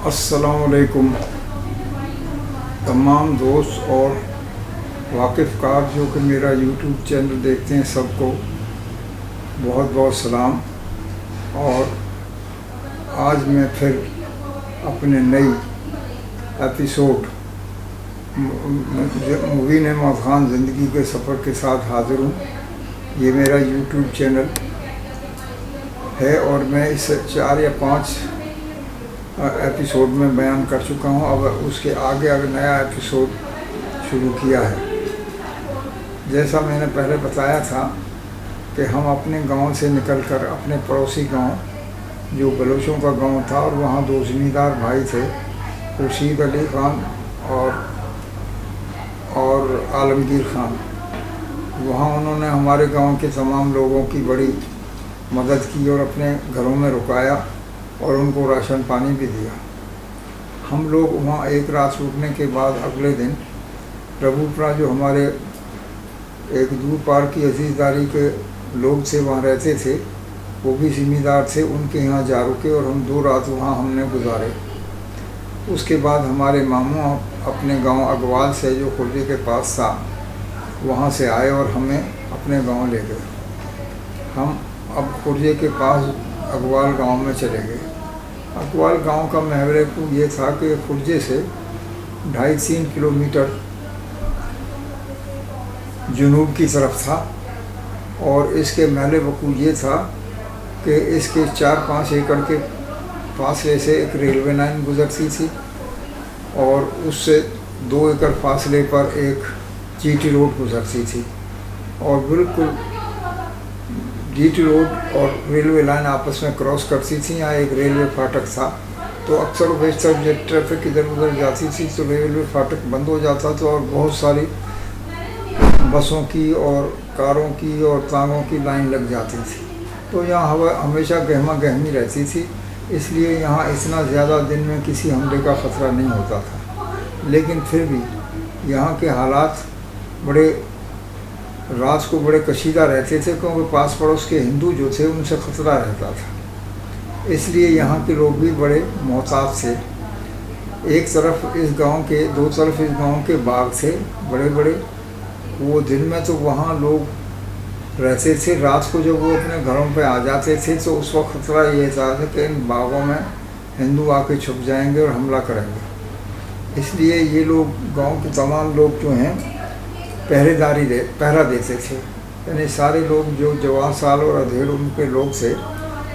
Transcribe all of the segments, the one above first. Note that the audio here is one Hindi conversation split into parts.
अस्सलामुअलैकुम तमाम दोस्त और वाकिफ़कार जो कि मेरा यूट्यूब चैनल देखते हैं, सबको बहुत बहुत सलाम। और आज मैं फिर अपने नई एपिसोड मुबीन अहमद ख़ान ज़िंदगी के सफ़र के साथ हाज़िर हूँ। ये मेरा यूट्यूब चैनल है और मैं इस 4 या 5 एपिसोड में बयान कर चुका हूँ। अब उसके आगे अब नया एपिसोड शुरू किया है। जैसा मैंने पहले बताया था कि हम अपने गांव से निकलकर अपने पड़ोसी गांव जो बलोचों का गांव था, और वहाँ 2 ज़मींदार भाई थे, रशीद अली ख़ान और आलमगीर ख़ान। वहाँ उन्होंने हमारे गांव के तमाम लोगों की बड़ी मदद की और अपने घरों में रुकाया और उनको राशन पानी भी दिया। हम लोग वहाँ एक रात रुकने के बाद अगले दिन प्रभुपुरा जो हमारे एक दूर पार की अजीज़दारी के लोग से वहाँ रहते थे, वो भी ज़मींदार थे, उनके यहाँ जा रुके और हम 2 रात वहाँ हमने गुजारे। उसके बाद हमारे मामू अपने गांव अगवाल से जो खुर्जे के पास था वहाँ से आए और हमें अपने गांव ले गए। हम अब खुर्जे के पास अगवाल गांव में चले गए। अगवाल गांव का महवर ये था कि खुर्जे से 2.5-3 किलोमीटर जुनूब की तरफ था, और इसके महल वकूअ ये था कि इसके 4-5 एकड़ के फासले से एक रेलवे लाइन गुजरती थी, और उससे 2 एकड़ फासले पर एक जीटी रोड गुजरती थी, और बिल्कुल जीटी रोड और रेलवे लाइन आपस में क्रॉस करती थी। यहाँ एक रेलवे फाटक था, तो अक्सर बेशतर जब ट्रैफिक इधर उधर जाती थी तो रेलवे फाटक बंद हो जाता था, और बहुत सारी बसों की और कारों की और तांगों की लाइन लग जाती थी। तो यहाँ हवा हमेशा गहमा गहमी रहती थी, इसलिए यहाँ इतना ज़्यादा दिन में किसी हमले का ख़तरा नहीं होता था। लेकिन फिर भी यहाँ के हालात बड़े रात को बड़े कशीदा रहते थे, क्योंकि पास पड़ोस के हिंदू जो थे उनसे ख़तरा रहता था। इसलिए यहाँ के लोग भी बड़े मोहतात थे। एक तरफ इस गांव के, 2 तरफ इस गांव के बाग थे बड़े बड़े। वो दिन में तो वहाँ लोग रहते थे, रात को जब वो अपने घरों पे आ जाते थे तो उस वक्त ख़तरा ये था कि इन बागों में हिंदू आके छुप जाएंगे और हमला करेंगे। इसलिए ये लोग, गांव के तमाम लोग जो हैं, पहरा देते थे। यानी सारे लोग जो जवान साल और अधेड़ उनके लोग थे,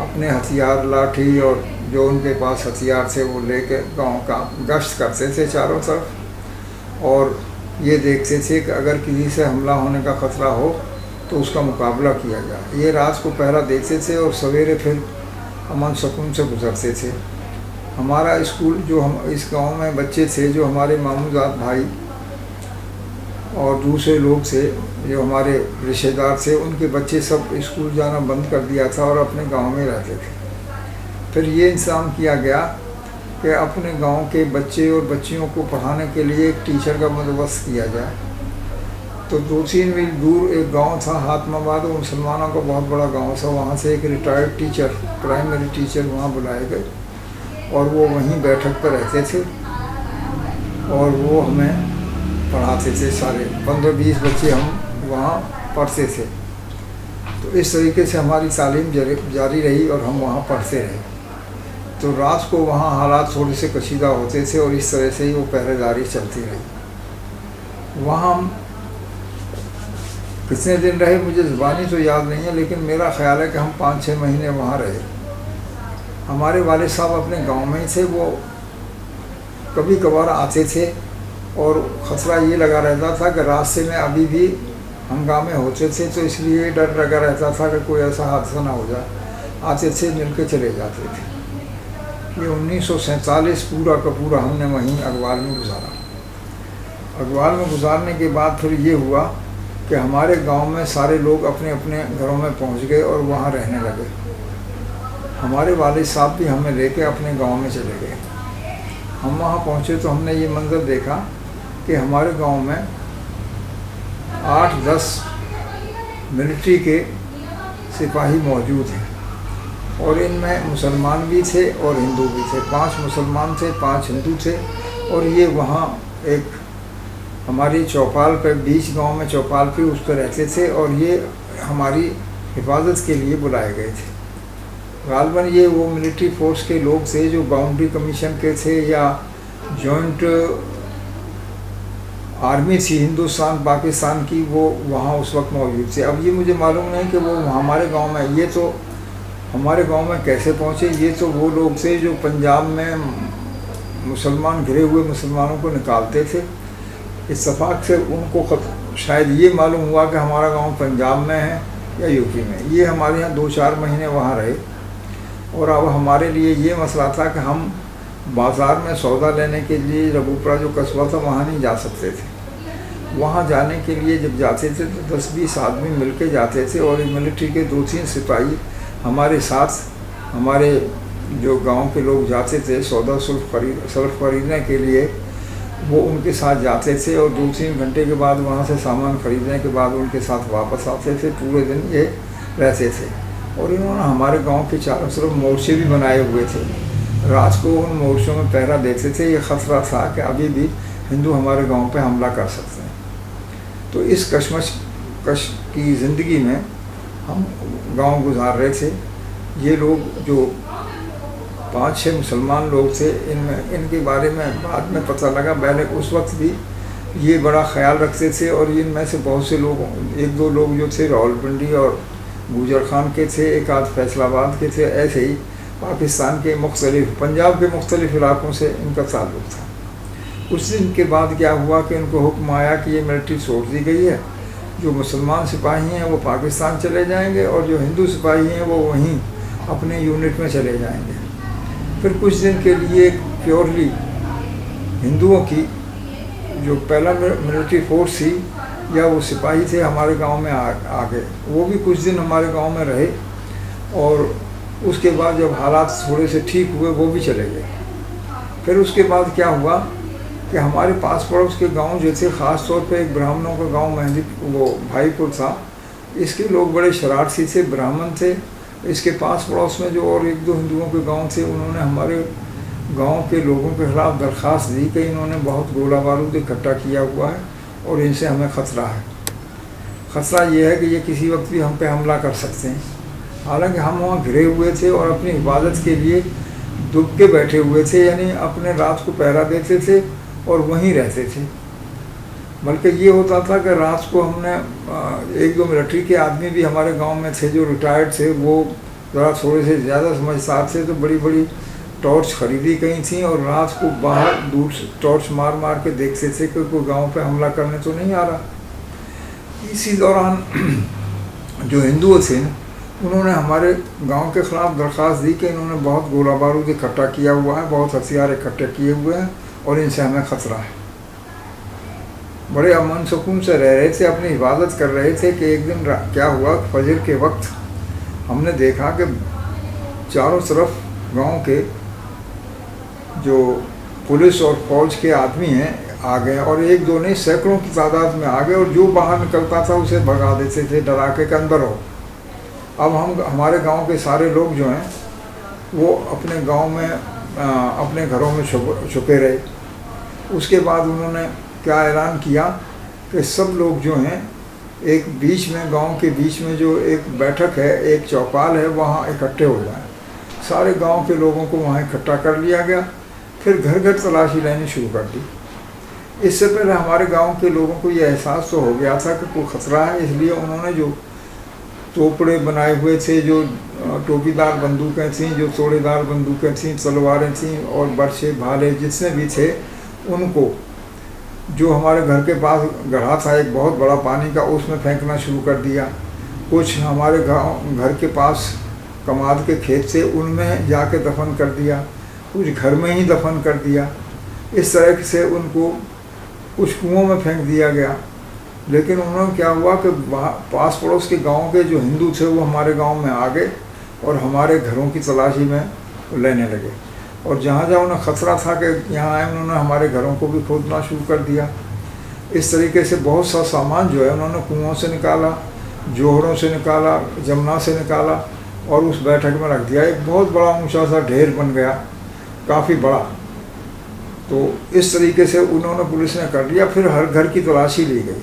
अपने हथियार, लाठी और जो उनके पास हथियार थे वो लेके गांव का गश्त करते थे चारों तरफ, और ये देखते थे कि अगर किसी से हमला होने का ख़तरा हो तो उसका मुकाबला किया जाए। ये रात को पहरा देते थे और सवेरे फिर अमन सुकून से गुजरते थे। हमारा स्कूल, जो हम इस गांव में बच्चे थे, जो हमारे मामूजात भाई और दूसरे लोग थे जो हमारे रिश्तेदार थे, उनके बच्चे सब स्कूल जाना बंद कर दिया था और अपने गांव में रहते थे। फिर ये इंतज़ाम किया गया कि अपने गांव के बच्चे और बच्चियों को पढ़ाने के लिए एक टीचर का बंदोबस्त किया जाए। तो 2-3 मील दूर एक गांव था हातमाबाद, वो मुसलमानों का बहुत बड़ा गांव था। वहाँ से एक रिटायर्ड टीचर, प्राइमरी टीचर वहाँ बुलाए गए, और वो वहीं बैठक पर रहते थे और वो हमें पढ़ाते थे। सारे 15-20 बच्चे हम वहाँ पढ़ते थे। तो इस तरीके से हमारी तालीम जारी रही और हम वहाँ पढ़ते रहे। तो रात को वहाँ हालात थोड़े से कशीदा होते थे और इस तरह से ही वो पहरेदारी चलती रही। वहाँ हम कितने दिन रहे मुझे ज़ुबानी तो याद नहीं है, लेकिन मेरा ख़्याल है कि हम 5-6 महीने वहाँ रहे। हमारे वालिद साहब अपने गांव में ही थे। वो कभी कभार आते थे और ख़तरा ये लगा रहता था कि रास्ते में अभी भी हंगामे होते थे, तो इसलिए डर लगा रहता था कि कोई ऐसा हादसा ना हो जाए। आते थे, मिल के चले जाते थे। ये 1947 पूरा का पूरा हमने वहीं अगवाल में गुजारा। अगवाल में गुजारने के बाद फिर ये हुआ कि हमारे गांव में सारे लोग अपने अपने घरों में पहुंच गए और वहाँ रहने लगे। हमारे वालिद साहब भी हमें लेके अपने गांव में चले गए। हम वहाँ पहुँचे तो हमने ये मंज़र देखा कि हमारे गांव में 8-10 मिलिट्री के सिपाही मौजूद हैं, और इनमें मुसलमान भी थे और हिंदू भी थे। 5 मुसलमान थे, 5 हिंदू थे। और ये वहाँ एक हमारी चौपाल पे, बीच गांव में चौपाल पे उस पर रहते थे और ये हमारी हिफाजत के लिए बुलाए गए थे। गालबन ये वो मिलिट्री फोर्स के लोग थे जो बाउंड्री कमीशन के थे या जॉइंट आर्मी थी हिंदुस्तान पाकिस्तान की, वो वहाँ उस वक्त मौजूद थे। अब ये मुझे मालूम नहीं कि वो हमारे गांव में, ये तो हमारे गांव में कैसे पहुँचे। ये तो वो लोग थे जो पंजाब में मुसलमान, घिरे हुए मुसलमानों को निकालते थे। इत्तेफाक से उनको शायद ये मालूम हुआ कि हमारा गांव पंजाब में है या यूपी में। ये हमारे यहाँ 2-4 महीने वहाँ रहे और अब हमारे लिए ये मसला था कि हम बाज़ार में सौदा लेने के लिए रघुपुरा जो कस्बा था वहाँ नहीं जा सकते थे। वहाँ जाने के लिए जब जाते थे तो 10-20 आदमी मिलके जाते थे और मिलिट्री के 2-3 सिपाही हमारे साथ, हमारे जो गांव के लोग जाते थे सौदा सल्फ खरीदने के लिए, वो उनके साथ जाते थे और 2-3 घंटे के बाद वहाँ से सामान खरीदने के बाद उनके साथ वापस आते थे। पूरे दिन ये रहते थे और इन्होंने हमारे गांव के चारों तरफ मोर्चे भी बनाए हुए थे। रात को उन मोर्चों में पहरा देते थे। ये खतरा था कि अभी भी हिंदू हमारे गांव पे हमला कर सकते हैं। तो इस कश की ज़िंदगी में हम गांव गुजार रहे थे। ये लोग जो 5-6 मुसलमान लोग थे, इनके बारे में बाद में पता लगा। पहले उस वक्त भी ये बड़ा ख्याल रखते थे और इनमें से बहुत से लोग, 1-2 लोग जो थे रावलपिंडी और गुजर खान के थे, एक आध फैसलाबाद के थे। ऐसे ही पाकिस्तान के मुख्तलिफ, पंजाब के मुख्तलिफ इलाकों से इनका ताल्लुक़ था। कुछ दिन के बाद क्या हुआ कि इनको हुक्म आया कि ये मिलिट्री छोड़ दी गई है, जो मुसलमान सिपाही हैं वो पाकिस्तान चले जाएंगे और जो हिंदू सिपाही हैं वो वहीं अपने यूनिट में चले जाएंगे। फिर कुछ दिन के लिए प्योरली हिंदुओं की जो पहला मिलिट्री फोर्स थी या वो सिपाही थे हमारे गांव में आ गए। वो भी कुछ दिन हमारे गांव में रहे और उसके बाद जब हालात थोड़े से ठीक हुए वो भी चले गए। फिर उसके बाद क्या हुआ कि हमारे पास पड़ोस के गांव जो थे, ख़ास तौर पे एक ब्राह्मणों का गांव मेहंदी वो भाईपुर था, इसके लोग बड़े शरारती थे, ब्राह्मण थे। इसके पास पड़ोस में जो और 1-2 हिंदुओं के गांव थे, उन्होंने हमारे गांव के लोगों के ख़िलाफ़ दरख्वास्त दी कि इन्होंने बहुत गोला बारूद इकट्ठा किया हुआ है और इनसे हमें ख़तरा है। ख़तरा ये है कि ये किसी वक्त भी हम पे हमला कर सकते हैं। हालांकि हम वहाँ घिरे हुए थे और अपनी हिफाजत के लिए दुब के बैठे हुए थे, यानी अपने रात को पहरा देते थे और वहीं रहते थे। बल्कि ये होता था कि रात को हमने 1-2 मिलिट्री के आदमी भी हमारे गांव में थे जो रिटायर्ड थे, वो ज़रा थोड़े से ज़्यादा समझदार थे, तो बड़ी बड़ी टॉर्च खरीदी गई थी और रात को बाहर दूर से टॉर्च मार मार के देखते थे कि कोई गांव पे हमला करने तो नहीं आ रहा। इसी दौरान जो हिंदू थे उन्होंने हमारे गांव के ख़िलाफ़ दरख्वास्त दी कि इन्होंने बहुत गोला बारूद इकट्ठा किया हुआ है, बहुत हथियार इकट्ठे किए हुए हैं और इनसे हमें ख़तरा है। बड़े अमन सुकून से रह रहे थे, अपनी हिफाजत कर रहे थे कि एक दिन क्या हुआ, फजर के वक्त हमने देखा कि चारों तरफ गांव के जो पुलिस और फौज के आदमी हैं आ गए और 1-2 नहीं सैकड़ों की तादाद में आ गए और जो बाहर निकलता था उसे भगा देते थे डरा के अंदर हो। अब हमारे गांव के सारे लोग जो हैं वो अपने गांव में अपने घरों में छुपे रहे। उसके बाद उन्होंने क्या ऐलान किया कि सब लोग जो हैं एक बीच में, गांव के बीच में जो एक बैठक है, एक चौपाल है, वहाँ इकट्ठे हो जाएं। सारे गांव के लोगों को वहाँ इकट्ठा कर लिया गया। फिर घर घर तलाशी लेनी शुरू कर दी। इससे पहले हमारे गांव के लोगों को ये एहसास तो हो गया था कि कोई ख़तरा है, इसलिए उन्होंने जो तोपड़े बनाए हुए थे, जो टोपीदार बंदूकें थीं, जो तोड़ेदार बंदूकें थीं, तलवारें थीं और बर्छे भाले जितने भी थे, उनको जो हमारे घर के पास गड्ढा था एक बहुत बड़ा पानी का, उसमें फेंकना शुरू कर दिया। कुछ हमारे घर के पास कमाद के खेत से उनमें जाके दफन कर दिया, कुछ घर में ही दफन कर दिया। इस तरह से उनको कुछ कुओं में फेंक दिया गया। लेकिन उन्होंने क्या हुआ कि पास पड़ोस के गांव के जो हिंदू थे वो हमारे गांव में आ गए और हमारे घरों की तलाशी में लेने लगे और जहाँ जहाँ उन्हें ख़तरा था कि यहाँ आए, उन्होंने हमारे घरों को भी खोदना शुरू कर दिया। इस तरीके से बहुत सा सामान जो है उन्होंने कुओं से निकाला, जोहड़ों से निकाला, जमुना से निकाला और उस बैठक में रख दिया। एक बहुत बड़ा ऊंचा सा ढेर बन गया, काफ़ी बड़ा। तो इस तरीके से उन्होंने, पुलिस ने कर लिया। फिर हर घर की तलाशी ली गई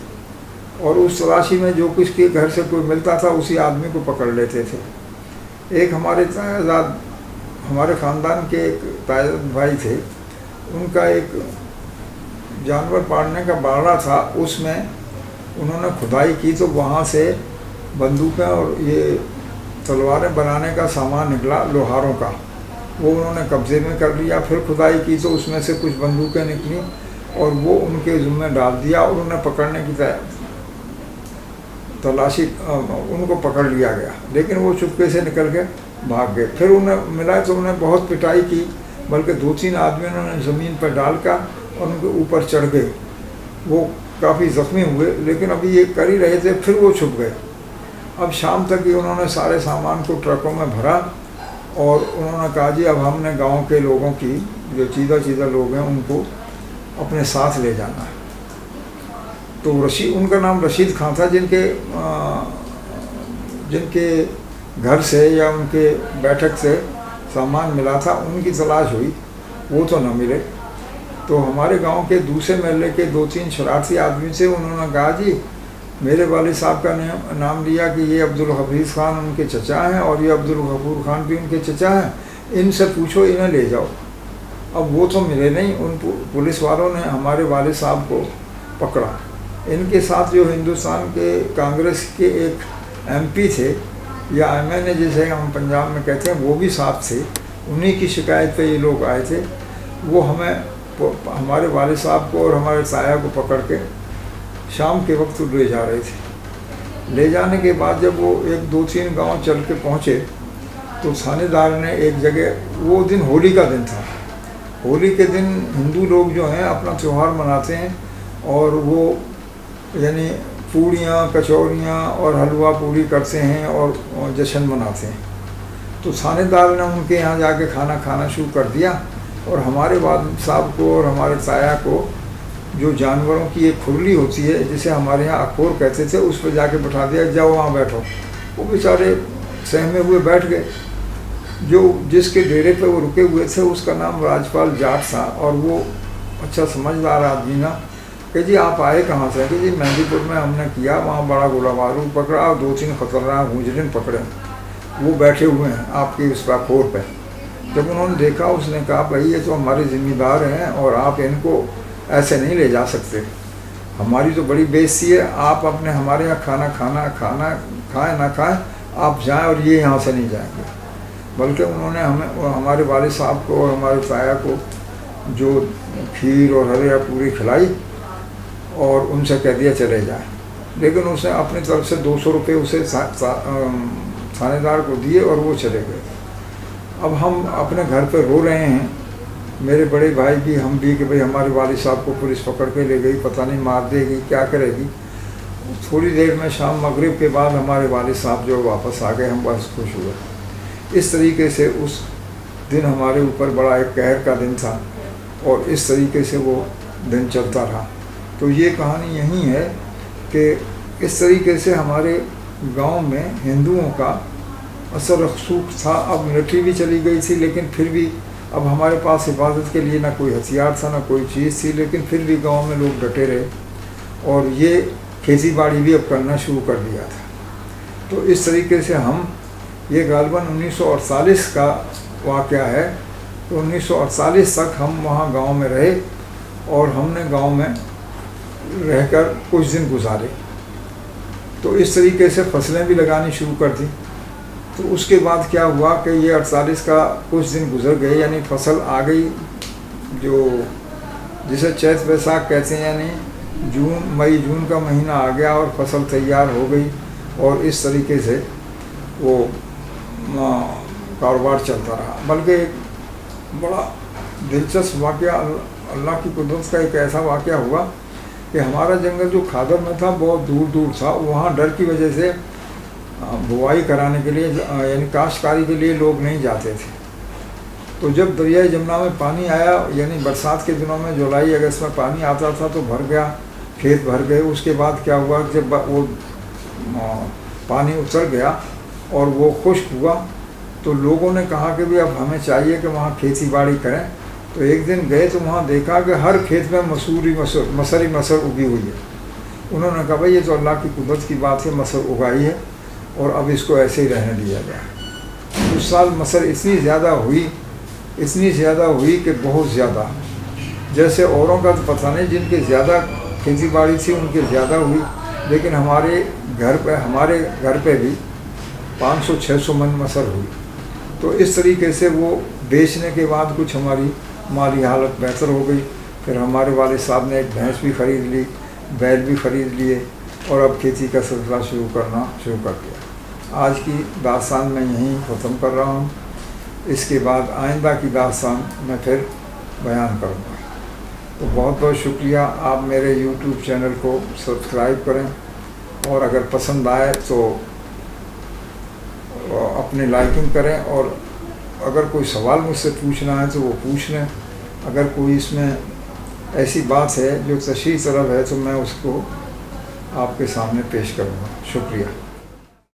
और उस तलाशी में जो कुछ के घर से कोई मिलता था उसी आदमी को पकड़ लेते थे। एक हमारे तायाजाद, हमारे ख़ानदान के एक तायाजाद भाई थे, उनका एक जानवर पालने का बाड़ा था, उसमें उन्होंने खुदाई की तो वहाँ से बंदूकें और ये तलवारें बनाने का सामान निकला लोहारों का, वो उन्होंने कब्ज़े में कर लिया। फिर खुदाई की तो उसमें से कुछ बंदूकें निकली और वो उनके ज़िम्मे डाल दिया और उन्हें पकड़ने की तलाशी, उनको पकड़ लिया गया। लेकिन वो चुपके से निकल के भाग गए। फिर उन्हें मिला तो उन्हें बहुत पिटाई की, बल्कि 2-3 आदमियों ने ज़मीन पर डालकर और उनके ऊपर चढ़ गए। वो काफ़ी ज़ख्मी हुए, लेकिन अभी ये कर ही रहे थे, फिर वो छुप गए। अब शाम तक ही उन्होंने सारे सामान को ट्रकों में भरा और उन्होंने कहा जी अब हमने गांव के लोगों की, जो चीदा लोग हैं, उनको अपने साथ ले जाना है। तो उनका नाम रशीद खां था, जिनके घर से या उनके बैठक से सामान मिला था, उनकी तलाश हुई, वो तो न मिले। तो हमारे गांव के दूसरे महल्ले के 2-3 शरारती आदमी से उन्होंने कहा जी मेरे वालिद साहब का नाम लिया कि ये अब्दुल हफीज़ खान उनके चचा हैं और ये अब्दुल गफूर खान भी उनके चचा हैं, इनसे पूछो, इन्हें ले जाओ। अब वो तो मिले नहीं। उन पुलिस वालों ने हमारे वालिद साहब को पकड़ा। इनके साथ जो हिंदुस्तान के कांग्रेस के एक MP थे, या MNA जिसे हम पंजाब में कहते हैं, वो भी साथ थे। उन्हीं की शिकायत पे ये लोग आए थे। वो हमारे वालिद साहब को और हमारे साया को पकड़ के शाम के वक्त ले जा रहे थे। ले जाने के बाद जब वो 1-2-3 गांव चल के पहुँचे तो थानेदार ने एक जगह, वो दिन होली का दिन था, होली के दिन हिंदू लोग जो हैं अपना त्यौहार मनाते हैं और वो यानी पूड़ियाँ, कचौरियाँ और हलवा पूड़ी करते हैं और जश्न मनाते हैं। तो थानेदार ने उनके यहाँ जाके खाना खाना शुरू कर दिया और हमारे वालिद साहब को और हमारे ताया को जो जानवरों की एक खुरली होती है, जिसे हमारे यहाँ अखोर कहते थे, उस पर जाके बैठा दिया, जाओ वहाँ बैठो। वो बेचारे सहमे हुए बैठ गए। जो जिसके डेरे पे वो रुके हुए थे उसका नाम राजपाल जाट था और वो अच्छा समझदार आदमी ना, कि जी आप आए कहाँ से? कि जी मेहंदीपुर में हमने किया, वहाँ बड़ा गोला बारूद पकड़ा और 2-3 खतरनाक मुजरिम पकड़े, वो बैठे हुए हैं आपके उस अखोर पर। जब उन्होंने देखा, उसने कहा भाई ये तो हमारे ज़िम्मेदार हैं और आप इनको ऐसे नहीं ले जा सकते, हमारी तो बड़ी बेइज्जती है। आप अपने हमारे यहाँ खाना खाएं ना खाएं, आप जाएं और ये यहाँ से नहीं जाएंगे। बल्कि उन्होंने हमारे वालिद साहब को और हमारे ताया को जो खीर और हलवा पूरी खिलाई और उनसे कह दिया चले जाए। लेकिन उसने अपनी तरफ से 200 रुपये उसे थानेदार को दिए और वो चले गए। अब हम अपने घर पर रो रहे हैं, मेरे बड़े भाई भी, हम भी, कि भाई हमारे वालिद साहब को पुलिस पकड़ के ले गई, पता नहीं मार देगी, क्या करेगी। थोड़ी देर में शाम मगरिब के बाद हमारे वालिद साहब जो वापस आ गए, हम बस खुश हुए। इस तरीके से उस दिन हमारे ऊपर बड़ा एक कहर का दिन था और इस तरीके से वो दिन चलता रहा। तो ये कहानी यही है कि इस तरीके से हमारे गांव में हिंदुओं का असर रसूख था। अब मिलिट्री भी चली गई थी, लेकिन फिर भी अब हमारे पास हिफाजत के लिए ना कोई हथियार था ना कोई चीज़ थी, लेकिन फिर भी गांव में लोग डटे रहे और ये खेती बाड़ी भी अब करना शुरू कर दिया था। तो इस तरीके से हम, ये गालिबन 1948 का वाक़या है, तो 1948 तक हम वहाँ गांव में रहे और हमने गांव में रहकर कुछ दिन गुजारे। तो इस तरीके से फसलें भी लगानी शुरू कर दी। तो उसके बाद क्या हुआ कि ये 48 का कुछ दिन गुजर गए, यानी फसल आ गई, जो जिसे चैत वैसाख कहते हैं, यानी मई जून का महीना आ गया और फसल तैयार हो गई और इस तरीके से वो कारोबार चलता रहा। बल्कि एक बड़ा दिलचस्प वाक़या, अल्लाह की कुदरत का एक ऐसा वाक़या हुआ कि हमारा जंगल जो खादर में था बहुत दूर था, वहाँ डर की वजह से बुवाई कराने के लिए, यानी काश्तकारी के लिए लोग नहीं जाते थे। तो जब दरियाई जमुना में पानी आया, यानी बरसात के दिनों में जुलाई अगस्त में पानी आता था, तो भर गया, खेत भर गए। उसके बाद क्या हुआ, जब वो पानी उतर गया और वो खुश्क हुआ तो लोगों ने कहा कि भाई अब हमें चाहिए कि वहाँ खेती बाड़ी करें। तो एक दिन गए तो वहाँ देखा कि हर खेत में मसर ही मसर उगी हुई है। उन्होंने कहा भाई ये तो अल्लाह की कुदरत की बात है, मसर उगाई है और अब इसको ऐसे ही रहने दिया जाए। उस साल मसर इतनी ज़्यादा हुई कि बहुत ज़्यादा, जैसे औरों का तो पता नहीं, जिनके ज़्यादा खेती बाड़ी थी उनके ज़्यादा हुई, लेकिन हमारे घर पे भी 500-600 मन मसर हुई। तो इस तरीके से वो बेचने के बाद कुछ हमारी माली हालत बेहतर हो गई। फिर हमारे वालिद साहब ने एक भैंस भी ख़रीद ली, बैल भी ख़रीद लिए और अब खेती का सिलसिला शुरू कर दिया। आज की दास्तान मैं यहीं ख़त्म कर रहा हूँ। इसके बाद आइंदा की दास्तान मैं फिर बयान करूँगा। तो बहुत बहुत शुक्रिया। आप मेरे YouTube चैनल को सब्सक्राइब करें और अगर पसंद आए तो अपने लाइकिंग करें, और अगर कोई सवाल मुझसे पूछना है तो वो पूछ लें। अगर कोई इसमें ऐसी बात है जो तशरीह तलब है तो मैं उसको आपके सामने पेश करूँगा। शुक्रिया।